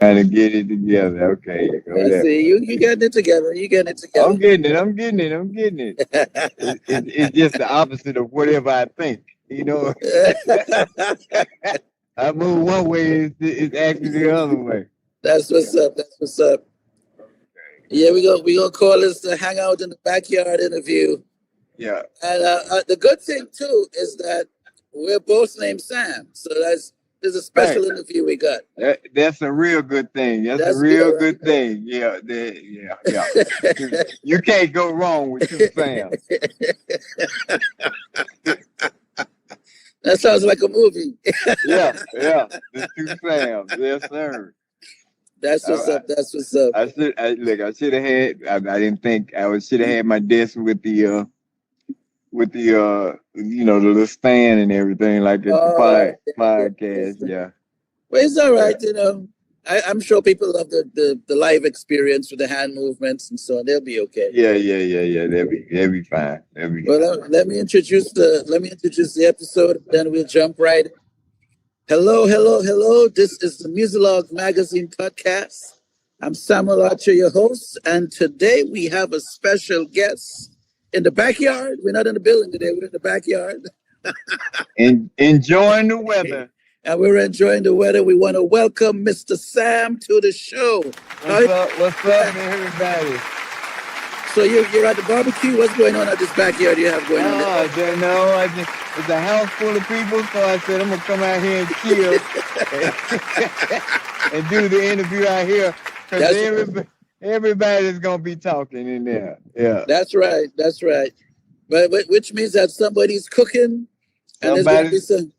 Trying to get it together. Okay, go I there. see you getting it together. You getting it together. I'm getting it. I'm getting it. I'm getting it. It's just the opposite of whatever I think. You know, I move one way, it's actually the other way. That's what's up. That's what's up. Yeah, we gonna call this the hangout in the backyard interview. Yeah. And the good thing too is that we're both named Sam, so there's a Right. special interview we got. That's a real good thing. That's a That's real good, good thing. Yeah. Yeah. You can't go wrong with two Sams. That sounds like a movie. Yeah. The two Sams. Yes, sir. That's what's I, up. That's what's up. look. I should have had. I didn't think I should have had my desk with the the little stand and everything like at the Oh, podcast. Yeah. well, it's all Yeah. right. I'm sure people love the live experience with the hand movements and so on. They'll be okay. Yeah. They'll be fine. They'll be Well, fine. let me introduce the episode. Then we'll jump right. Hello, hello, hello. This is the Muzilog Magazine Podcast. I'm Samuel Archer, your host, and today we have a special guest in the backyard. We're not in the building today. We're in the backyard, Enjoying the weather. and we're enjoying the weather. We want to welcome Mr. Sam to the show. What's up? What's up, everybody? So you're at the barbecue. What's going on at this backyard you have going on? I don't know. It's a house full of people, so I said I'm gonna come out here and chill and do the interview out here because everybody's gonna be talking in there. Yeah, That's right. That's right. But which means that somebody's cooking, and there's going to be somebody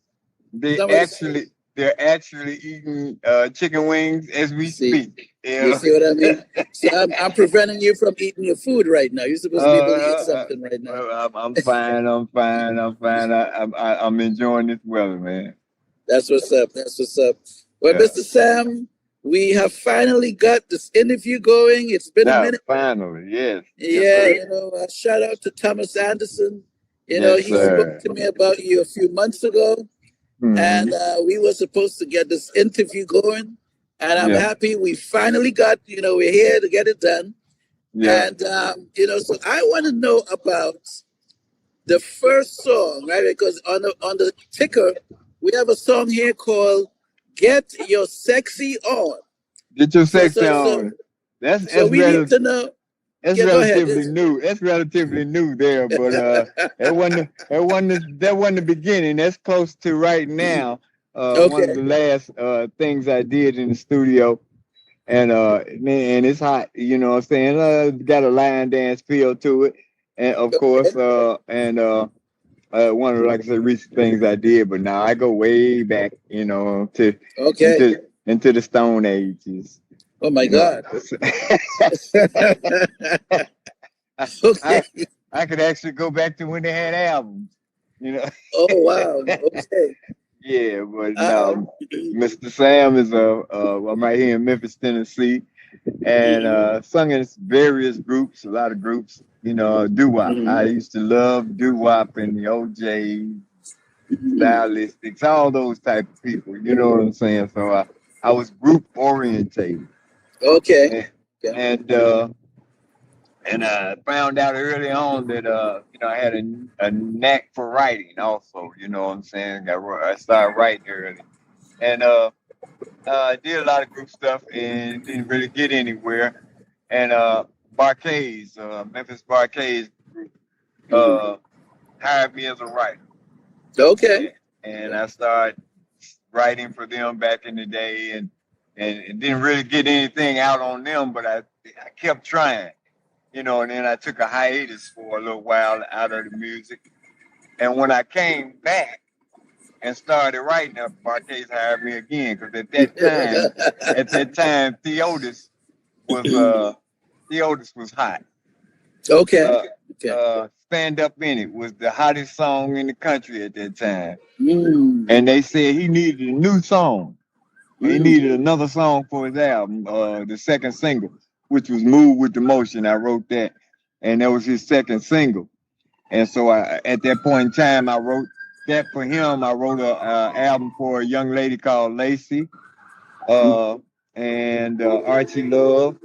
they somebody. they're actually eating chicken wings as we See, speak. you Yeah. see what I mean? So I'm preventing you from eating your food right now. You're supposed to be able to eat something right now. I'm fine. I'm fine. I'm fine. I'm enjoying this weather, man. That's what's up. That's what's up. Well, Yeah. Mr. Sam, we have finally got this interview going. It's been a Now, minute. finally, yes. Yeah, Sir. shout out to Thomas Anderson. Yes, He spoke sir. to me about you a few months ago, and Mhm. we were supposed to get this interview going. And I'm Yeah. happy we finally got, we're here to get it done. Yeah. And, so I want to know about the first song, right? Because on the ticker, we have a song here called "Get Your Sexy On." Get your So sex so so on. That's so that's we need rel- to know. that's Yeah, go ahead. relatively new. That's relatively new there, but that wasn't the beginning. That's close to right now. One of Okay. the last things I did in the studio, and man, it's hot. You know what I'm saying? Got a line dance feel to it, and of course, Okay. one of the, like I said, recent things I did. But now I go way back, to Okay. into the Stone Ages. Oh my You know, God. Okay. I I could actually go back to when they had albums. You know, Oh wow. Okay. yeah. But Uh, no, Mr. Sam is I'm right here in Memphis, Tennessee, and sung in various groups, a lot of groups. Doo wop. I used to love doo wop and the OJ stylistics, all those type of people. You know what I'm saying? So I was group orientated, okay. and Okay. and uh, and I found out early on that I had a knack for writing also. You know what I'm saying? I started writing early, and I did a lot of group stuff and didn't really get anywhere. And Barcades, Memphis Barcades group, Mhm. uh, hired me as a writer, Okay. and I started writing for them back in the day, and it didn't really get anything out on them, but I kept trying. And then I took a hiatus for a little while out of the music. And when I came back and started writing, Barclays hired me again because at that time, Theotis was hot. Okay. Uh, Okay. Stand Up In It was the hottest song in the country at that time. Mm. And they said he needed a new song. He Mm. needed another song for his album, the second single, which was Move with the Motion. I wrote that, and that was his second single. And so at that point in time, I wrote that for him. I wrote a album for a young lady called Lacey. Uh, and Archie Love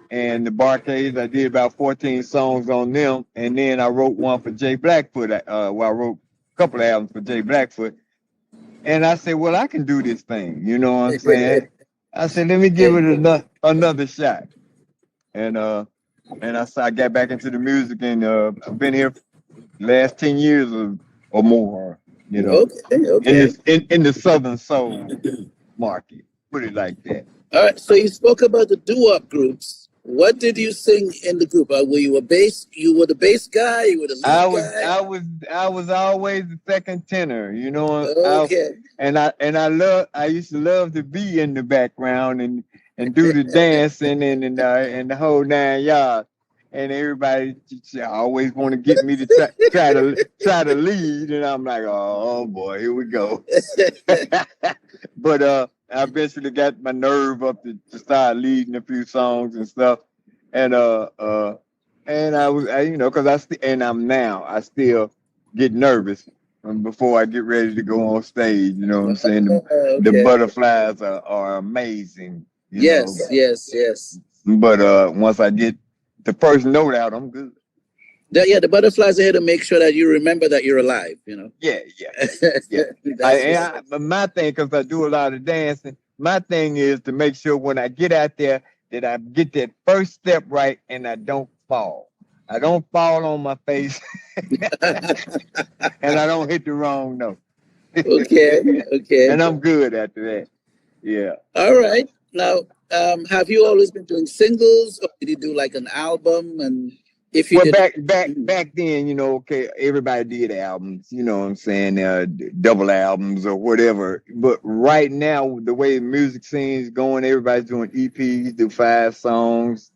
and the Barcades. I did about 14 songs on them, and then I wrote one for Jay Blackfoot. Well, I wrote a couple of albums for Jay Blackfoot, and I said, well, I can do this thing. You know what I'm saying? I said, let me give it another shot, and I got back into the music, and I've been here last 10 years or more. You know, Okay. in the Southern Soul market, put it like that. All right. So you spoke about the doo-wop groups. What did you sing in the group? Were you a bass? You were the bass guy. You were the I lead was guy. I was always the second tenor, you know. Okay. I used to love to be in the background and do the dancing and the whole 9 yards. And everybody always want to get me to try to lead, and I'm like, oh boy, here we go. But I eventually got my nerve up to start leading a few songs and stuff, and because I still get nervous before I get ready to go on stage. You know what I'm saying? The Okay. butterflies are amazing. Yes. Yes. But once I get the first note out, I'm good. The butterflies are here to make sure that you remember that you're alive. Yeah. But my thing, because I do a lot of dancing, my thing is to make sure when I get out there that I get that first step right and I don't fall. I don't fall on my face and I don't hit the wrong note. Okay. And I'm good after that. Yeah. All right. Now, have you always been doing singles, or did you do like an album? And if you Well, did, back then, okay, everybody did albums, you know what I'm saying, double albums or whatever. But right now, the way the music scene is going, everybody's doing EPs, do 5 songs,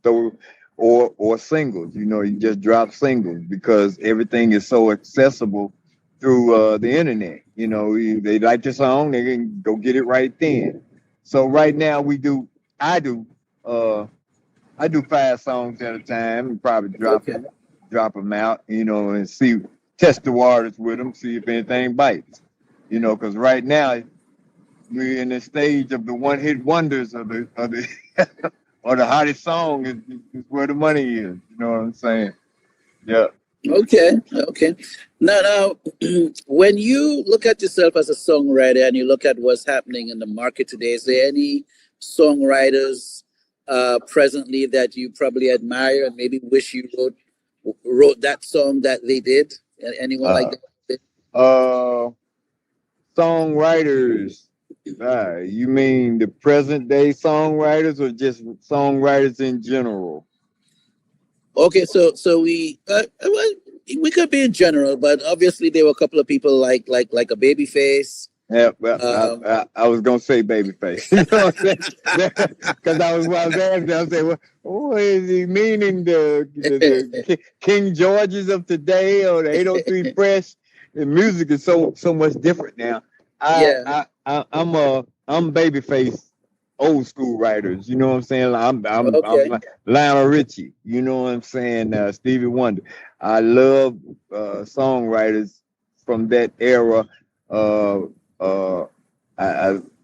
or singles. You just drop singles because everything is so accessible through the internet. They like your song, they can go get it right then. So right now I do 5 songs at a time and probably drop them out, and test the waters with them, see if anything bites, because right now we're in the stage of the one-hit wonders of the or the hottest song is where the money is. You know what I'm saying? Yeah. Okay. Now, when you look at yourself as a songwriter and you look at what's happening in the market today, is there any songwriters presently that you probably admire and maybe wish you wrote that song that they did? Anyone like that? Songwriters. You mean the present day songwriters or just songwriters in general? Okay, so we well, we could be in general, but obviously there were a couple of people like a Babyface. Yeah, well, I was gonna say Babyface, you know what I'm saying? Because I was asking, I said, well, is he meaning the King Georges of today or the 803 Fresh? The music is so much different now. I'm Babyface old school writers, you know what I'm saying? I'm like Lionel Richie, you know what I'm saying? Stevie Wonder. I love songwriters from that era.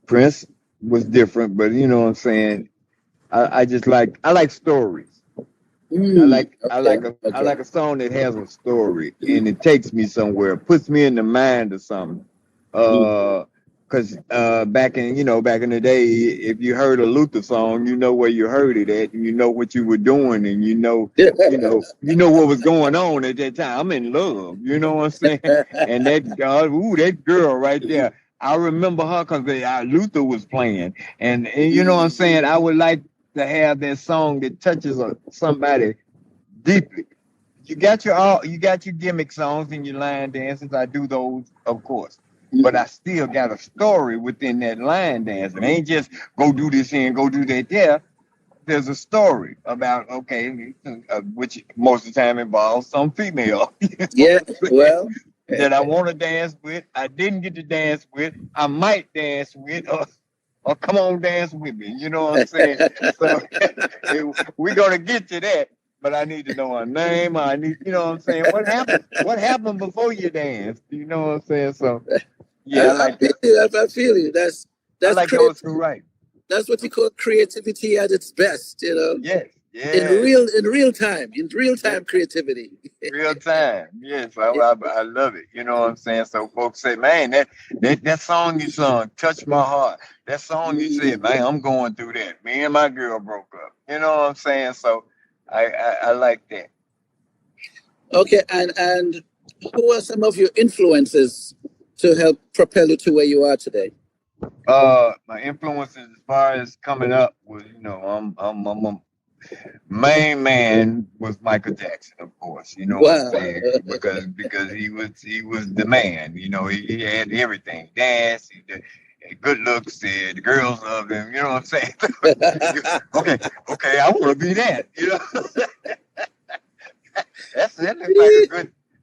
Prince was different, but you know what I'm saying? I like stories. I like a song that has a story and it takes me somewhere, puts me in the mind of something. Because back in the day, if you heard a Luther song, you know where you heard it at, and you know what you were doing, and you know what was going on at that time. I'm in love, you know what I'm saying? And that girl right there, I remember her because Luther was playing, and you know what I'm saying. I would like to have that song that touches somebody deeply. You got your gimmick songs and your line dances. I do those, of course. But I still got a story within that line dance. It ain't just go do this here and go do that there. There's a story about, which most of the time involves some female. That I want to dance with. I didn't get to dance with. I might dance with, or come on, dance with me. You know what I'm saying? So we're going to get to that. But I need to know her name. You know what I'm saying? What happened before you danced? You know what I'm saying? So, yeah, I like that. I feel you. That's I like crazy. those two right. That's what you call creativity at its best. You know, Yes, in yes, in real yes. time creativity. Real time. Yes, I love it. You know what I'm saying? So folks say, man, that song you sung touched my heart. That song you said, Mm. man, I'm going through that. Me and my girl broke up. You know what I'm saying? So I like that. Okay, and who are some of your influences to help propel you to where you are today? My influences as far as coming up was, you know, I'm a main man was Michael Jackson, of course. You know what I'm Wow. saying? Because he was the man. You know, he had everything: dance, good looks, the girls loved him. You know what I'm saying? Okay, okay, I want to be that. You know,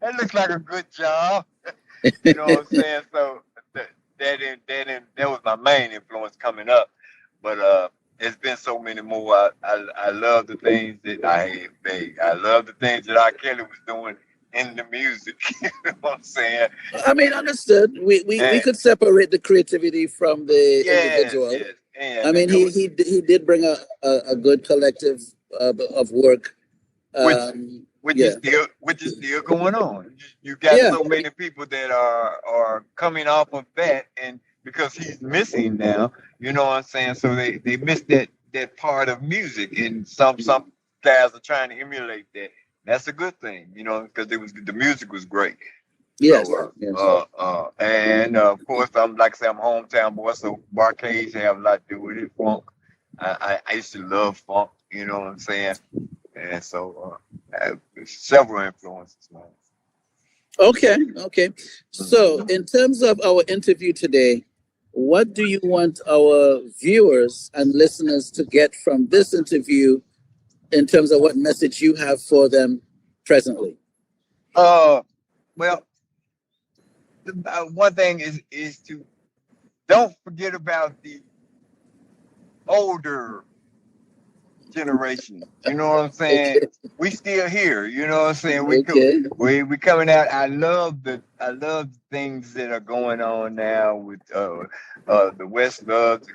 that looks like a good job. You know what I'm saying? So that was my main influence coming up. But there's been so many more. I love the things that I have made. I love the things that R. Kelly was doing in the music. You know what I'm saying? I mean, understood. We And could separate the creativity from the yes, individual. yes, I and mean, there was he did bring a good collective of work. which Yeah, which is still going on. You got yeah, so many people that are coming off of that, and because he's missing now, you know what I'm saying. So they missed that part of music, and some guys are trying to emulate that. That's a good thing, you know, because the music was great. yes, So yes. and of course I'm like I say I'm a hometown boy, so barcades have a lot to do with it. Funk, I used to love funk, you know what I'm saying. And so several influences, man. Okay, okay. So, in terms of our interview today, what do you want our viewers and listeners to get from this interview in terms of what message you have for them presently? Uh, well, one thing is to don't forget about the older generation. You know what I'm saying? Okay, We still here. You know what I'm saying? okay. We coming out. I love the things that are going on now with the West loves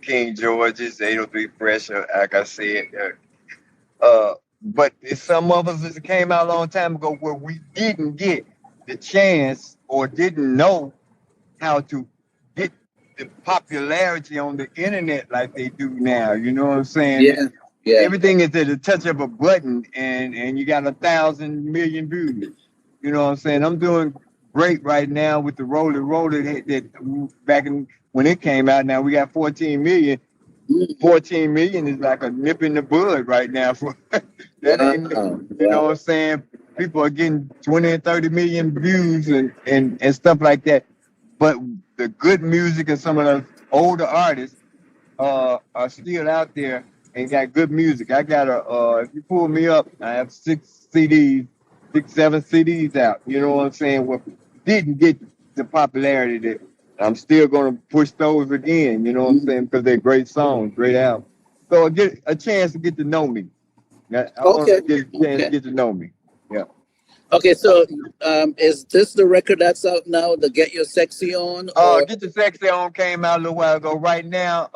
King George's 803 Fresh. Like I said, but some of us that came out a long time ago where we didn't get the chance or didn't know how to get the popularity on the internet like they do now. You know what I'm saying? Yeah, yeah. Everything is at the touch of a button, and you got 1,000 million views. You know what I'm saying? I'm doing great right now with the Roller that back in when it came out. Now we got 14 million. Mm. 14 million is like a nip in the bud right now for that ain't, Wow, you know wow. what I'm saying? People are getting 20 and 30 million views and stuff like that. But the good music and some of the older artists are still out there and got good music. I got if you pull me up, I have 6 CDs, 6, 7 CDs out. You know what I'm saying? Well, didn't get the popularity that I'm still gonna push those again. You know what I'm Mm. saying? Because they're great songs, great albums. So I get a chance to get to know me. I want Okay, to get a chance to okay. get to know me. Yeah. Okay, so is this the record that's out now, the Get Your Sexy On? Or Get the Sexy On came out a little while ago. Right now,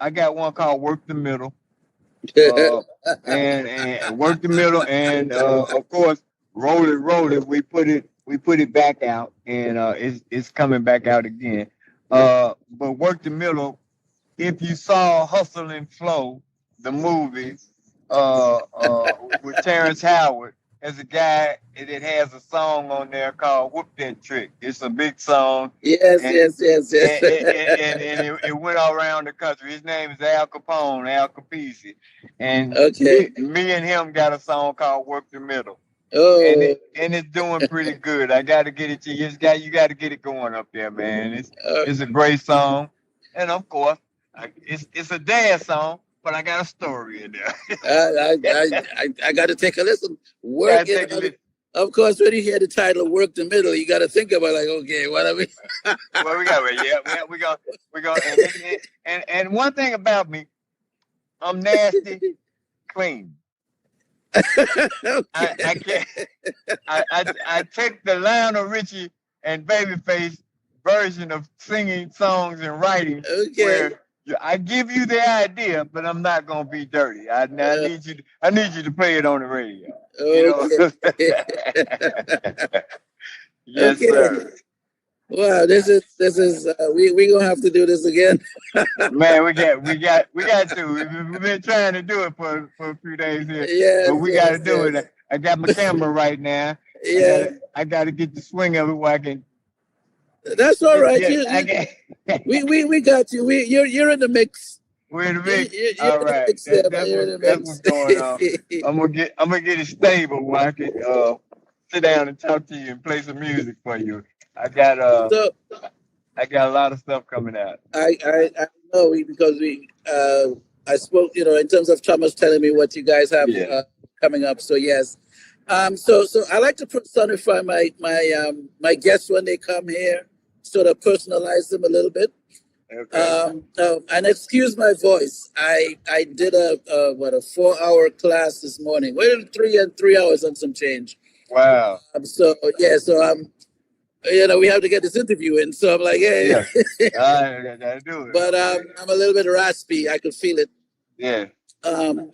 I got one called Work the Middle. uh, and work the middle, and of course, roll it. We put it back out, and it's coming back out again. But work the middle. If you saw Hustle and Flow, the movie, with Terrence Howard, as a guy that has a song on there called "Whoop That Trick." It's a big song, yes, and yes, yes, yes. it went all around the country. His name is Al Capone, Al Capese, and Okay. me and him got a song called "Work the Middle," and Oh, it's doing pretty good. I got to get it to you. You got to get it going up there, man. uh, It's a great song, and of course, it's a dance song, but I got a story in there. I got to take a listen. Got Work to in, take a listen. of course, when you hear the title "Work the Middle," you got to think about like, okay, what are we? Well, we got yeah, we go, and one thing about me, I'm nasty, clean. I Okay, can't. I take the Lionel Richie and Babyface version of singing songs and writing, okay. where I give you the idea, but I'm not gonna be dirty. I need you to play it on the radio. You know. Okay. Yes, Okay. sir. Wow, this is we gonna have to do this again. Man, we got to. We've been trying to do it for a few days here, but Yes, we got to yes, do yes. it. I got my camera right now. Yeah, I gotta get the swing of it where I can. that's all right. Yeah, You, I you can. we got you. You're in the mix. We're in the You, mix. you're All in the right, mix there, man. You're in the that's what's mix. going on. I'm gonna get it stable where I can sit down and talk to you and play some music for you. I got So I got a lot of stuff coming out. I know because I spoke, in terms of Thomas telling me what you guys have Yeah. coming up. So yes. So I like to personify my guests when they come here, sort of personalize them a little bit. Okay. And excuse my voice. I did a 4 hour class this morning. Well, 3 hours and some change. Wow. So yeah, so we have to get this interview in. So I'm like, hey, Yeah. I gotta do it. but I'm a little bit raspy. I could feel it. Yeah. Um,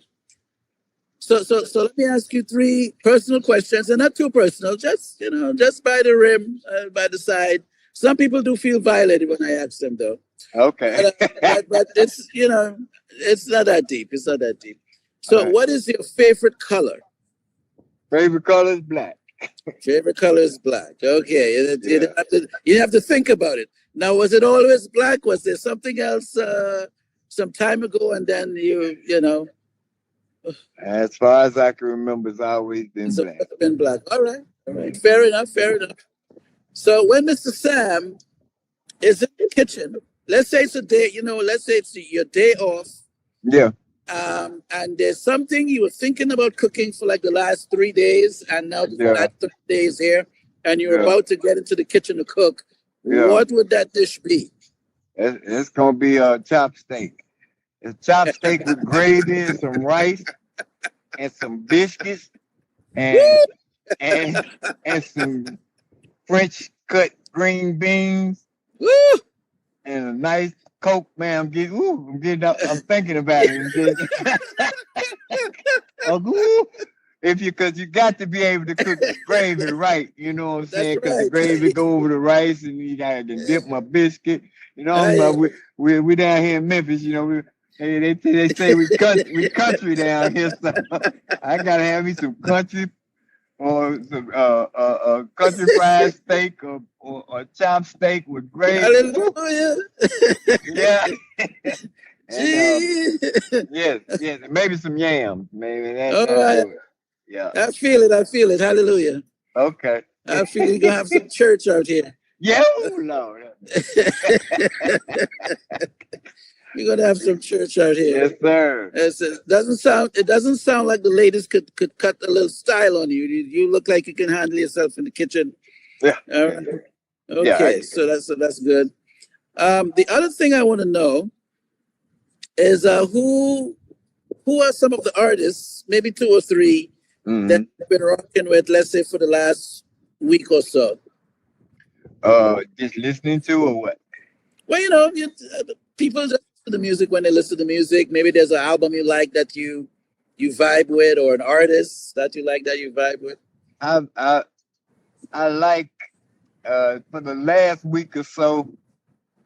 so let me ask you three personal questions, and not too personal, just by the rim, by the side. Some people do feel violated when I ask them, though. Okay. But it's not that deep. It's not that deep. So, All right. what is your favorite color? Favorite color is black. Favorite color is black. Okay, Yeah. you have to think about it. Now, was it always black? Was there something else some time ago, and then you know? As far as I can remember, it's always been So black. it's been black. All right. All right. Fair enough. Fair enough. So when Mr. Sam is in the kitchen, let's say it's a day, let's say it's your day off, Yeah. and there's something you were thinking about cooking for like the last 3 days, and now the Yeah. last 3 days here, and you're Yeah. about to get into the kitchen to cook. Yeah. What would that dish be? It's gonna be a chop steak. It's chop steak with gravy and some rice and some biscuits and and and some French cut green beans Woo! and a nice Coke, man. I'm getting up. I'm thinking about it. Ooh. Because you got to be able to cook the gravy right, you know what I'm saying? That's Because the right. gravy go over the rice, and you gotta dip my biscuit. You know, I, we down here in Memphis. You know, they say we country down here, so I gotta have me some country or some country fried steak or chopped steak with gravy. hallelujah. Yeah. And Gee. yes, and maybe some yams. Maybe All that'll right. do it. Yeah. I feel it. I feel it. Hallelujah. Okay. I feel you're going to have some church out here. Yeah, oh, Lord. You're going to have some church out here. Yes, sir. It doesn't sound like the ladies could cut a little style on you. You look like you can handle yourself in the kitchen. Yeah. All right. Yeah, Okay. So that's good. The other thing I want to know is who are some of the artists, maybe two or three, Mhm. that you've been rocking with, let's say for the last week or so. Just listening to or what? Well, people just listen to the music when they listen to the music. Maybe there's an album you like that you vibe with, or an artist that you like that you vibe with. I like for the last week or so,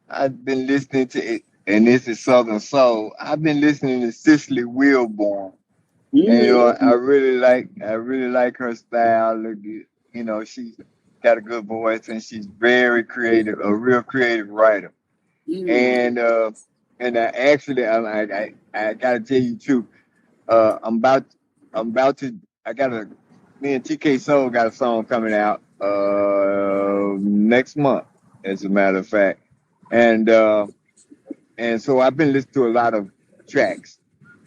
I've been listening to it, and this is Southern Soul. I've been listening to Cicely Wilborn. And I really like her style. She's got a good voice, and she's very creative, a real creative writer. Mm. And I gotta tell you too. I'm about to. Me and TK Soul got a song coming out next month, as a matter of fact. And so I've been listening to a lot of tracks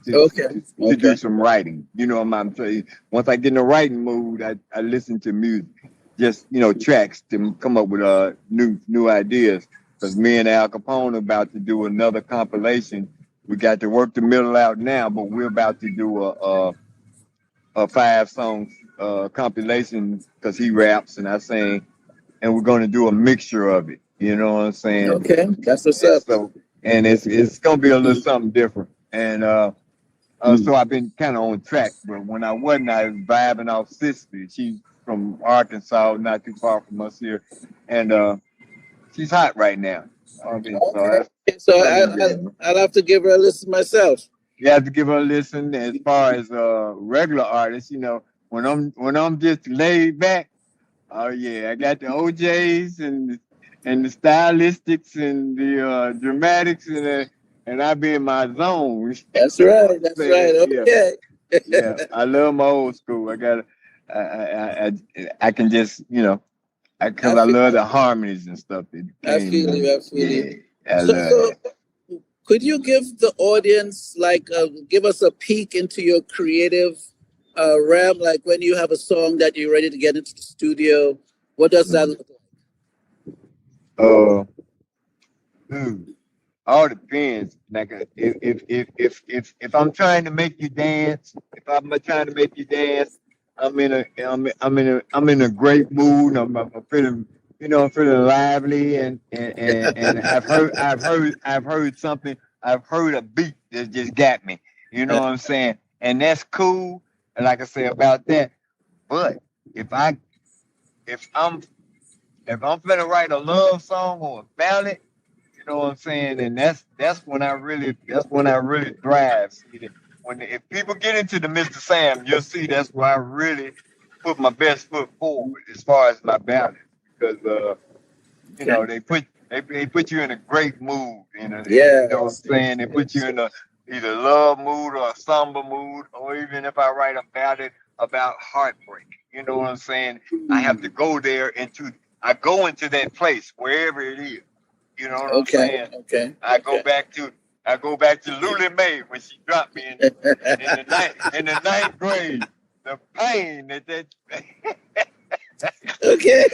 Okay. to do some writing. I'm saying, once I get in the writing mood, I listen to music, just tracks to come up with new ideas. Because me and Al Capone are about to do another compilation. We got to work the middle out now, but we're about to do a 5-song compilation because he raps and I sing, and we're going to do a mixture of it. You know what I'm saying? Okay. That's what's And up. so and it's gonna be a little something different. And Mm. so I've been kind of on track. But when I wasn't, I was vibing off Sister. She's from Arkansas, not too far from us here, and she's hot right now. I mean, so Okay. So I've been getting. I'll have to give her a listen myself. You have to give her a listen. As far as regular artists, when I'm just laid back, oh yeah, I got the OJs and the stylistics and the dramatics and I be in my zone. That's right. That's right. Yeah, Okay. yeah. I love my old school. I can just because I I feel, love the harmonies and stuff that I came feel with you. it. I feel you. Yeah, I So, love so that. could you give the audience like give us a peek into your creative realm? Like when you have a song that you're ready to get into the studio, what does that Mhm. look Uh, dude, all depends. Like if I'm trying to make you dance, if I'm trying to make you dance, I'm in a great mood. I'm feeling I'm feeling lively and I've heard something. I've heard a beat that just got me. You know like? what I'm saying? And that's cool. And like I say about that, but if I if I'm if I'm gonna write a love song or a ballad, you know what I'm saying? And that's when I really thrive. See, if people get into the Mr. Sam, you'll see that's where I really put my best foot forward as far as my balance because Okay. they put you in a great mood. You know what I'm Yes. saying? They put you in a either love mood or a somber mood, or even if I write about it about heartbreak. You know what I'm saying? I have to Mm. go there I go into that place wherever it is. You know what I'm Okay. saying? Okay. I go Okay. back to I go back to Lily Mae when she dropped me in the ninth grade. The pain that Okay.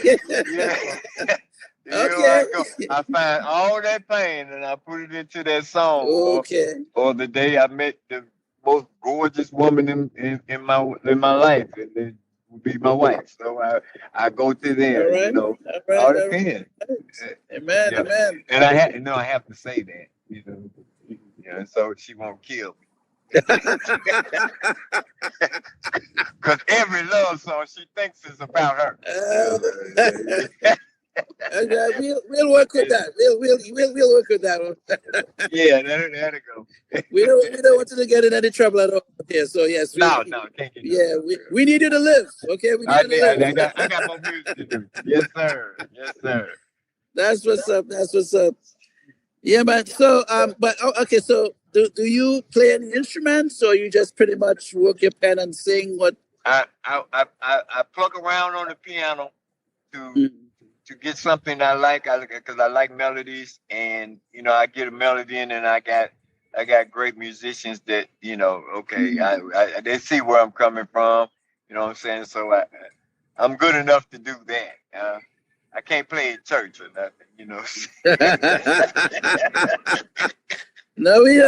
you know Okay. I go I find all that pain and I put it into that song. Okay. Or the day I met the most gorgeous woman in my life, and it would be my wife. So I go to All there. right. All right. All All right. depends. Amen. Yeah, Amen. and I have to say that. So she won't kill me. Because every love song she thinks is about her. Okay, we'll work with that. We'll work with that one. Yeah, that'll go. We don't want you to get in any trouble at all here. So yes, No, no, can't get no yeah, trouble. we need you to live. Okay, we need I you to did. I live. got. I got more music to do. Yes, sir. Yes, sir. That's what's up. That's what's up. Yeah, man. So but okay. So do you play any instruments, or you just pretty much work your pen and sing what? I plug around on the piano to Mm. to get something I like. Because I like melodies, and I get a melody in, and I got great musicians that okay, they see where I'm coming from. You know what I'm saying? So I'm good enough to do that. I can't play in church or nothing. No, we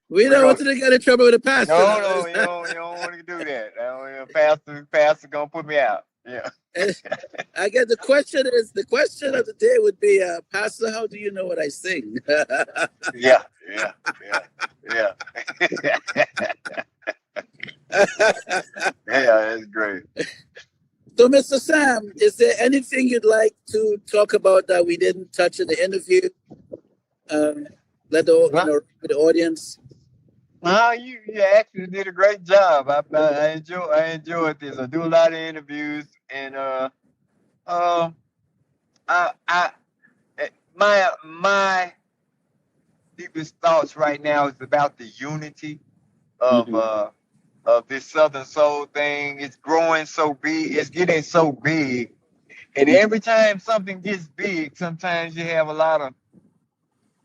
We don't want don't. you to get in trouble with the pastor No, now. no, you don't want to do that. Pastor gonna put me out. Yeah. And I guess the question of the day would be, Pastor, how do you know what I sing? Yeah, yeah, yeah, yeah. Yeah, that's great. So, Mr. Sam, is there anything you'd like to talk about that we didn't touch in the interview? Um, let Well, the audience. well, you actually did a great job. I enjoyed this. I do a lot of interviews, and um, I my deepest thoughts right now is about the unity of Mhm. uh of this Southern Soul thing. It's growing so big. It's getting so big, and every time something gets big, sometimes you have a lot of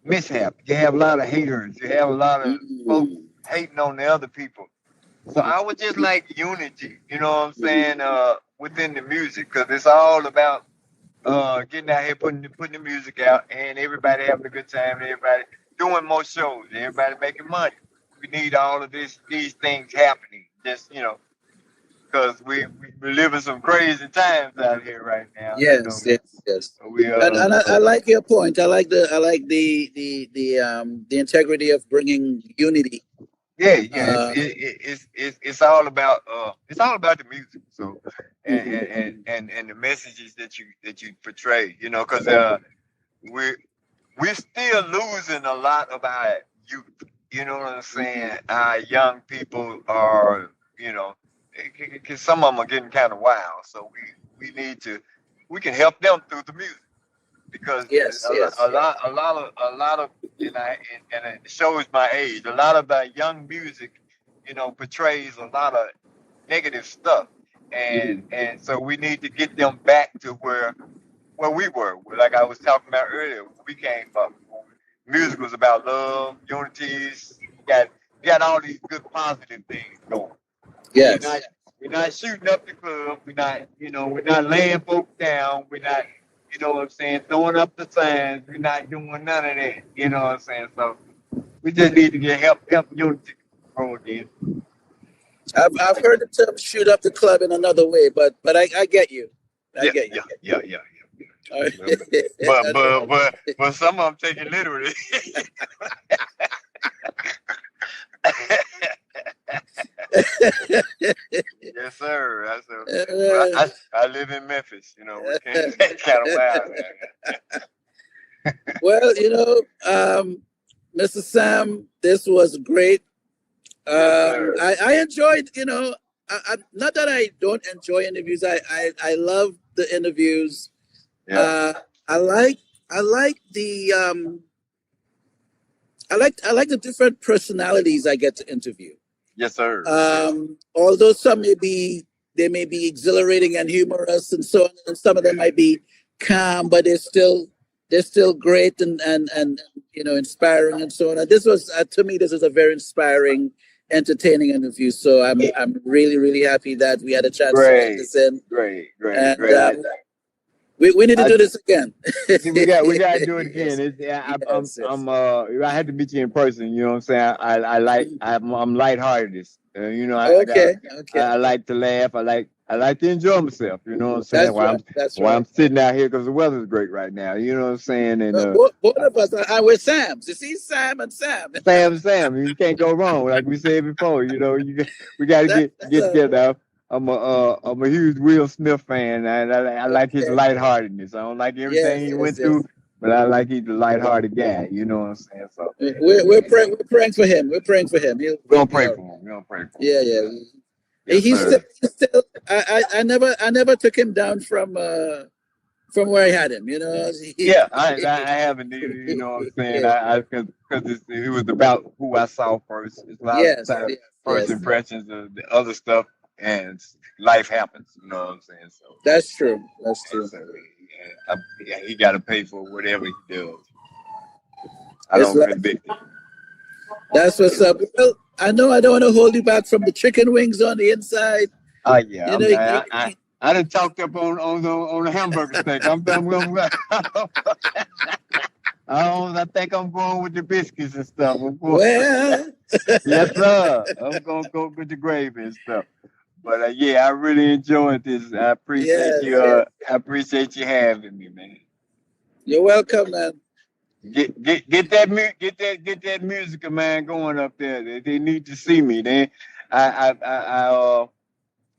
mishap. You have a lot of haters. You have a lot of folks Mhm. hating on the other people. So I would just like unity, you know what I'm saying, within the music, because it's all about getting out here, putting the music out, and everybody having a good time, and everybody doing more shows, and everybody making money. We need all of these things happening. Just because we live in some crazy times out here right now. You know, Yes, yes, yes. we And I like your point. I like the integrity of bringing unity. yeah, yeah. Uh, It's all about the music. So and the messages that you portray. You know, because we we're still losing a lot of our youth. You know what I'm saying? Our young people are, you know, because some of them are getting kind of wild. So we can help them through the music because yes, yes. a lot of, and it shows my age. A lot of our young music, you know, portrays a lot of negative stuff, and so we need to get them back to where we were. Like I was talking about earlier, when we came up. Music was about love, unities. You got all these good positive things going. Yes. We're not shooting up the club. We're not laying folks down. We're not, you know what I'm saying, throwing up the signs. We're not doing none of that. You know what I'm saying? So we just need to get help unity grow again. I've heard the term "shoot up the club" in another way, but I get you. I Yeah, get you. yeah. All right. But some of them take it literally. Yes, sir. I live in Memphis. You know, we can't take kind of wild. Well, Mr. Sam, this was great. Yes, sir. I enjoyed, not that I don't enjoy interviews. I love the interviews. Yeah. I like the I like the different personalities I get to interview. Yes, sir. Although some they may be exhilarating and humorous and so on, and some of them might be calm, but they're still great and inspiring and so on. And this was to me, this is a very inspiring, entertaining interview. So I'm really, really happy that we had a chance to get this in. Great. And we need to do this again. we got to do it again. Yes. I had to meet you in person. You know what I'm saying? I'm lighthearted. Okay. I like to laugh. I like to enjoy myself. You know what I'm saying? That's While right. I'm sitting out here because the weather's great right now. You know what I'm saying? And both of us we're Sams. You see, Sam and Sam. Sam. You can't go wrong. Like we said before. You know, we got to get together. I'm a huge Will Smith fan, and I like his lightheartedness. I don't like everything he went through, but I like he's a lighthearted guy. You know what I'm saying? So we're praying for him. We're praying for him. We're gonna pray for him. We're gonna pray for him. Yeah. Yes, he's still. I never took him down from where I had him. I haven't either. You know what I'm saying? Because it was about who I saw first. It's a lot of times first impressions of the other stuff. And life happens, you know what I'm saying? So that's true. So, he got to pay for whatever he does. I don't feel big. That's what's up. Well, I know I don't want to hold you back from the chicken wings on the inside. Oh yeah, I done talked up on the hamburger steak. I think I'm going with the biscuits and stuff. Well, yes, sir. I'm gonna go with the gravy and stuff. But I really enjoyed this. I appreciate you. I appreciate you having me, man. You're welcome, man. Get that music, man, going up there. They need to see me. I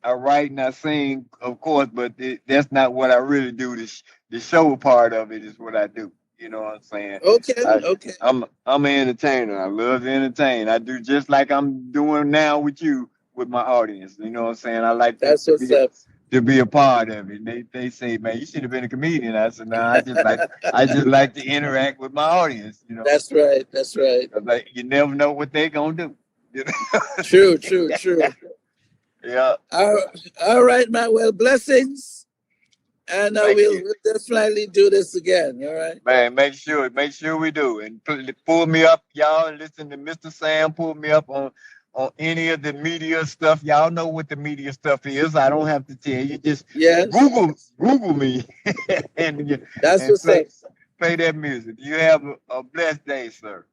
write and I sing, of course, but that's not what I really do. The show part of it is what I do. You know what I'm saying? Okay. I'm an entertainer. I love to entertain. I do just like I'm doing now with you, with my audience. You know what I'm saying? I like to be a part of it. They say, man, you should have been a comedian. I said, no, I just like to interact with my audience. You know. That's right. Like you never know what they're gonna do. You know? True. Yeah. All right, man. Well, blessings. And we'll definitely do this again. All right, man. Make sure we do, and pull me up, y'all. And listen to Mr. Sam. Pull me up on any of the media stuff. Y'all know what the media stuff is. I don't have to tell you. Just Google me, and that's what's up. Play that music. You have a blessed day, sir.